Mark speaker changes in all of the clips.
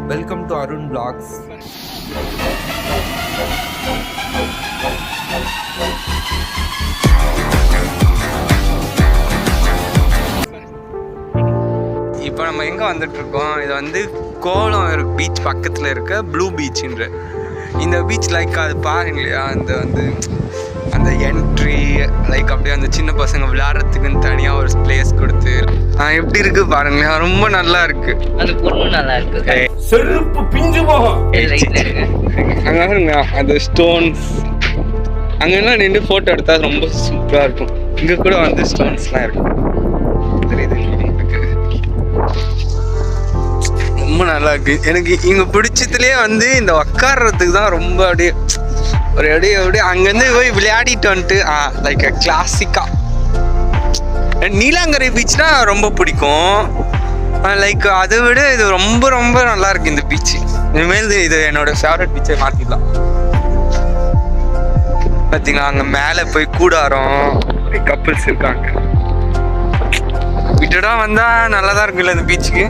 Speaker 1: Welcome to Arun vlogs.
Speaker 2: இப்போ நம்ம எங்கே வந்துட்டு இருக்கோம்? இது வந்து கோலம் பீச் பக்கத்தில் இருக்க ப்ளூ பீச்ன்ற இந்த பீச். லைக் அது பாருங்க இல்லையா, அந்த என்ட்ரி லைக் அப்படியே அந்த சின்ன பசங்க விளையாடுறதுக்குன்னு தனியாக ஒரு பிளேஸ் கொடுத்து எப்படி இருக்கு பாருங்களேன், ரொம்ப நல்லா இருக்கு.
Speaker 3: அந்த பொண்ணு நல்லா இருக்கு.
Speaker 1: செருப்பு பிஞ்சு போகும்.
Speaker 2: அங்கே பாருங்க அந்த ஸ்டோன்ஸ், அங்கெல்லாம் நின்று ஃபோட்டோ எடுத்தா ரொம்ப சூப்பராக இருக்கும். இங்கே கூட வந்து ஸ்டோன்ஸ்லாம் இருக்கு, தெரியுது ரொம்ப நல்லா இருக்கு. எனக்கு இங்க பிடிச்சதுலேயே வந்து இந்த உக்காடுறதுக்கு தான் ரொம்ப அப்படியே அப்படியே அங்கேருந்து போய் விளையாடிட்டு வந்துட்டு லைக் கிளாசிக்கா. நீலாங்கரை பீச்னா ரொம்ப பிடிக்கும். லைக் அதை விட இது ரொம்ப ரொம்ப நல்லா இருக்கு இந்த பீச். இனிமேல் இது என்னோட ஃபேவரட் பீச்சை மாற்றிடலாம். பார்த்தீங்களா, அங்கே மேலே போய் கூடாரம் கப்புள்ஸ் இருக்காங்க. விட்டுடா வந்தால் நல்லா தான் இருக்குல்ல இந்த பீச்சுக்கு.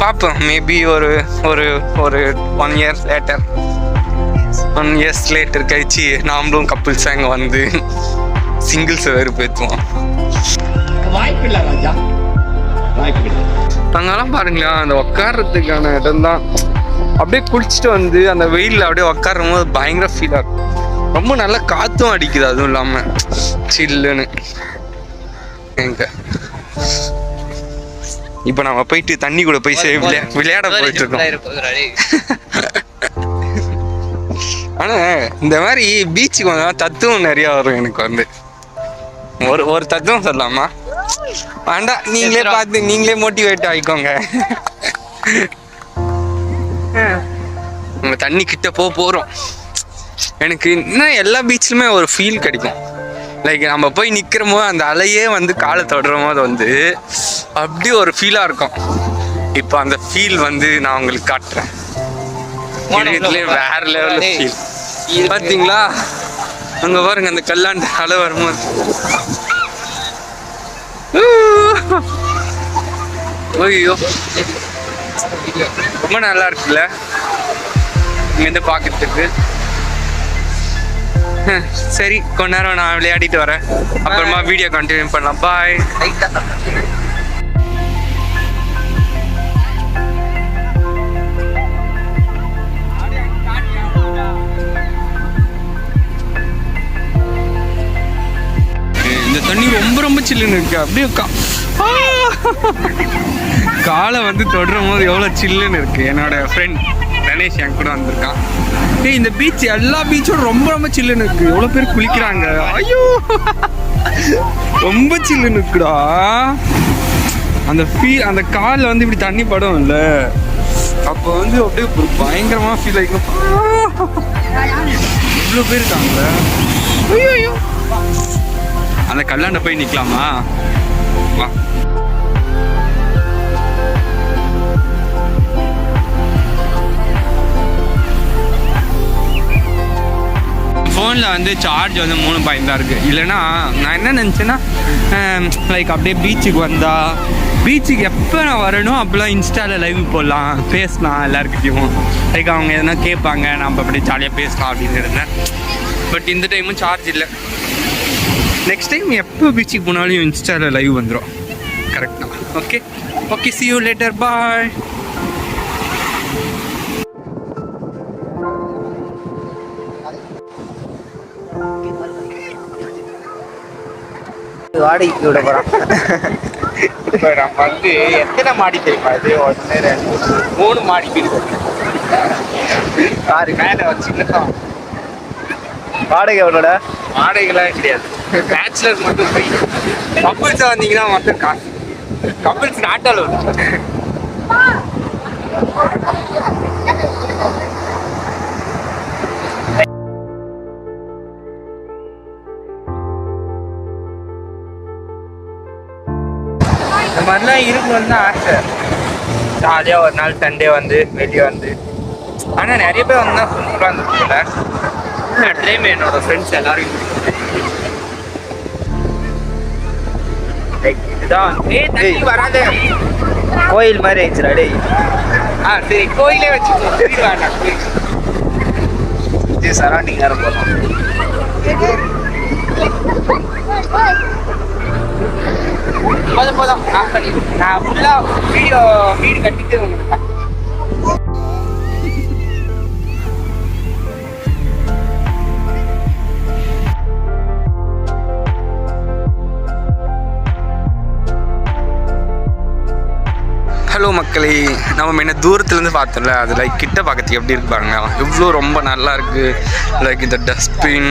Speaker 2: பார்ப்போம், மேபி ஒரு ஒரு ஒரு 1 year லேட்டர் 1 years லேட்டர் கழிச்சு நாமளும் கப்புள்ஸாக இங்கே வந்து சிங்கிள்ஸை வெறுப்பேற்றுவோம்.
Speaker 1: வாய்ப்பில்லை ராஜா, வாய்ப்பில்லை.
Speaker 2: அங்கெல்லாம் பாருங்களா, அந்த உட்கார்றதுக்கான இடம் தான். அப்படியே குளிச்சுட்டு வந்து அந்த வெயிலில் அப்படியே உட்காரும் போது பயங்கர ஃபீலாக இருக்கும். ரொம்ப நல்லா காற்றும் அடிக்குது, அதுவும் இல்லாமல் சில்லுன்னு. எங்க இப்போ நம்ம போயிட்டு தண்ணி கூட போய் விளையாட போயிட்டு இருக்கோம். ஆனா இந்த மாதிரி பீச்சுக்கு வந்தால் தத்துவம் நிறைய வரும். எனக்கு வந்து ஒரு தத்துவம் சொல்லலாமா? வேண்டாம், நீங்களே பார்த்து நீங்களே மோட்டிவேட் ஆகிக்கோங்க. நம்ம தண்ணி கிட்ட போறோம். எனக்கு இன்னும் எல்லா பீச்லுமே ஒரு ஃபீல் கிடைக்கும். லைக் நம்ம போய் நிற்கிற போது அந்த அலையே வந்து காலை தொடுற போது வந்து அப்படி ஒரு ஃபீலாக இருக்கும். இப்போ அந்த ஃபீல் வந்து நான் உங்களுக்கு காட்டுறேன். இதுலேயே வேற லெவலில் ஃபீல். பார்த்தீங்களா, அங்கே பாருங்க அந்த கல்லாண்டு அலை வரும்போது ஐயோ ரொம்ப நல்லா இருக்குல்ல இங்கேருந்து பார்க்கறதுக்கு. சரி, கொஞ்ச நேரம் நான் விளையாடிட்டு வரேன், அப்புறமா வீடியோ கண்டினியூ பண்ணலாம். பாய். இந்த தண்ணி ரொம்ப ரொம்ப சில்லுன்னு இருக்கு. அப்படியே காலை வந்து தொடரும் போது எவ்வளோ சில்லுன்னு இருக்கு. என்னோட ஃப்ரெண்ட் கணேஷ் என் கூட வந்திருக்கான். இந்த பீச் எல்லா பீச்சும் ரொம்ப ரொம்ப சில்லுன்னு இருக்கு. எவ்வளோ பேர் குளிக்கிறாங்க. ஐயோ ரொம்ப சில்லுன்னு இருக்குடா. அந்த ஃபீல், அந்த காலில் வந்து இப்படி தண்ணி படும் இல்லை, அப்போ வந்து அப்படியே ஒரு பயங்கரமாக ஃபீல் ஆகிக்கும். இவ்வளோ பேர் இருக்காங்க. ஐயோ அந்த கல்லாண்ட போய் நிற்கலாமா? வா. ஃபோனில் வந்து சார்ஜ் வந்து 3 தான் இருக்குது. இல்லைன்னா நான் என்ன நினச்சேன்னா லைக் அப்படியே பீச்சுக்கு வந்தால், பீச்சுக்கு எப்போ நான் வரணும் அப்போல்லாம் இன்ஸ்டாவில் லைவ் போடலாம், பேசலாம் எல்லாருக்கிட்டையும். லைக் அவங்க எதனா கேட்பாங்க, நம்ம அப்படியே ஜாலியாக பேசலாம் அப்படின்னு இருந்தேன். பட் இந்த டைமும் சார்ஜ் இல்லை. நெக்ஸ்ட் டைம் எப்போ பீச்சுக்கு போனாலும் இன்ஸ்டாவில் லைவ் வந்துடும். கரெக்டாக? Okay okay, see you later, bye.
Speaker 3: வாடகைக்கு விட போகிறோம்.
Speaker 1: இப்போ நம்ம வந்து எத்தனை மாடி தெரியுமா? இது 1 2 3 மாடி வீடு.
Speaker 3: காரு
Speaker 1: மேலே வச்சுக்கலாம்.
Speaker 3: வாடகை எவ்வளோட?
Speaker 1: வாடகைலாம் கிடையாது, பேச்சுலர் மட்டும் போய். கப்பிள்ஸாக வந்தீங்கன்னா மட்டும் காசு. கப்பிள்ஸ் நாட்டால் வரும். இந்த மாதிரிலாம் இருக்கணும்னு தான் ஆசை. ஜாலியாக ஒரு நாள் சண்டே வந்து வெளியே வந்து. ஆனால் நிறைய பேர் வந்து தான் சூப்பராக இருந்துச்சுல. டைம் என்னோட ஃப்ரெண்ட்ஸ் எல்லாரும் இதுதான். தண்ணி வராது.
Speaker 3: கோயில் மாதிரி ஆயிடுச்சுடா டேய்.
Speaker 1: சரி கோயிலே வச்சுக்கோ. சரி வேண்டாம் கோயில்.
Speaker 3: இது சரௌண்டிங் வேற போதும்.
Speaker 1: போதும் ஆஃப் பண்ணி நான் ஃபுல்லாக வீடு கட்டிட்டு உங்களுக்கு
Speaker 2: ஹலோ மக்களே, நம்ம என்ன தூரத்துலேருந்து பார்த்தோம்ல, அது லைக் கிட்ட பார்க்கறதுக்கு எப்படி இருக்கு பாருங்க. எவ்வளோ ரொம்ப நல்லா இருக்கு. லைக் இந்த டஸ்ட்பின்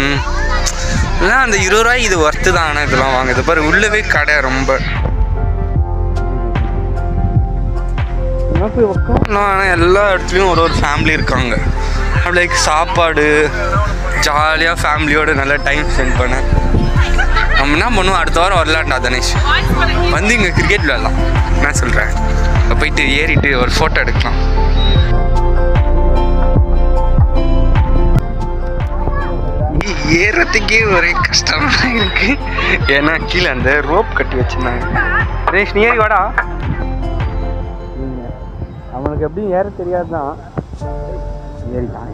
Speaker 2: எல்லாம் அந்த 20 ரூபாய் இது ஒர்த்து தான். ஆனால் இதெல்லாம் வாங்குது பாரு, உள்ளவே கடை ரொம்ப. போய் உட்காரலாம். ஆனால் எல்லா இடத்துலையும் ஒரு ஃபேமிலி இருக்காங்க. அப்படி லைக் சாப்பாடு ஜாலியாக ஃபேமிலியோடு நல்லா டைம் ஸ்பெண்ட் பண்ண. நம்ம என்ன பண்ணுவோம், அடுத்த வாரம் வரலான்டா தனேஷ் வந்து இங்கே கிரிக்கெட் விளையாடலாம். நான் சொல்கிறேன், போயிட்டு ஏறிட்டு ஒரு ஃபோட்டோ எடுக்கலாம். ஏறத்துக்கே ஒரே கஷ்டமாக இருக்கு. ஏன்னா கீழே அந்த ரோப் கட்டி வச்சிருந்தாங்க. ரேஷ் நீ ஏறி வாடா. அவனுக்கு எப்படி ஏற தெரியாது தான். ஏறிட்டான்.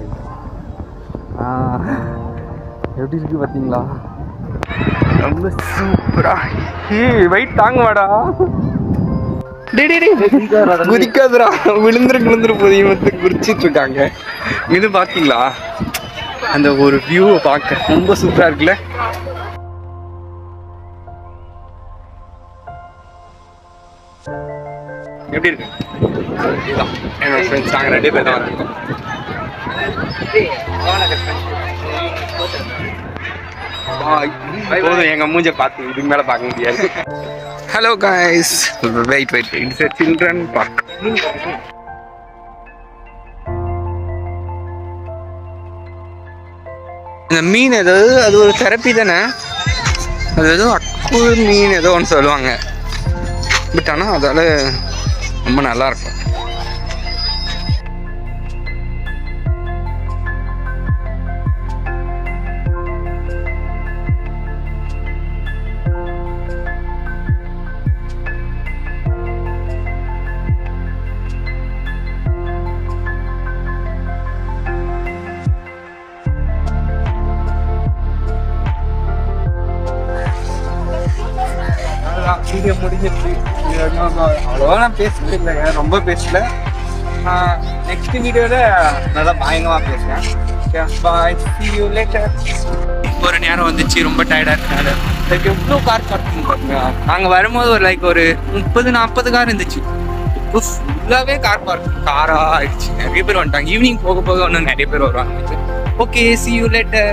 Speaker 2: எப்படி இருக்கு பார்த்தீங்களா? ரொம்ப சூப்பரா. வெயிட் தாங்க வாடா. குதிக்காதுரா, விழுந்துரு போதையும் குறிச்சிட்டு இருக்காங்க. இது பாத்தீங்களா, அந்த ஒரு வியூவை பார்க்க ரொம்ப சூப்பரா இருக்குல்ல. எப்படி இருக்கு? என்னோட ஃப்ரெண்ட்ஸ் நாங்கள் 2 பேர் தான் இருக்கோம். போதும், எங்க மூஞ்ச பார்த்து இதுக்கு மேல பார்க்க முடியாது. Hello guys, wait it's a children park. இந்த மீன் ஏதாவது அது ஒரு தெரப்பி தானே. அது ஏதோ அக்கு மீன் ஏதோ ஒன்று சொல்லுவாங்க. பட் ஆனால் அதால் ரொம்ப நல்லா இருக்கும்.
Speaker 1: வீடியோ முடிஞ்சிருச்சு. அவ்வளோவா நான் பேசுறது இல்லைங்க, ரொம்ப பேசல. நெக்ஸ்ட் வீடியோவில் நல்லா பயங்கரமாக பேசுகிறேன். பாய், see you later. ஒரு நேரம் வந்துச்சு, ரொம்ப டயர்டாக இருக்காது. லைக் எவ்வளோ கார் பார்க்கிங் பாருங்க. நாங்கள் வரும்போது ஒரு லைக் ஒரு 30-40 கார் இருந்துச்சு. இப்போ ஃபுல்லாகவே கார் பார்க்கிங் காராக ஆயிடுச்சு. நிறைய பேர் வந்துட்டாங்க. ஈவினிங் போக போக இன்னும் நிறைய பேர் வருவாங்க. Okay, see you later.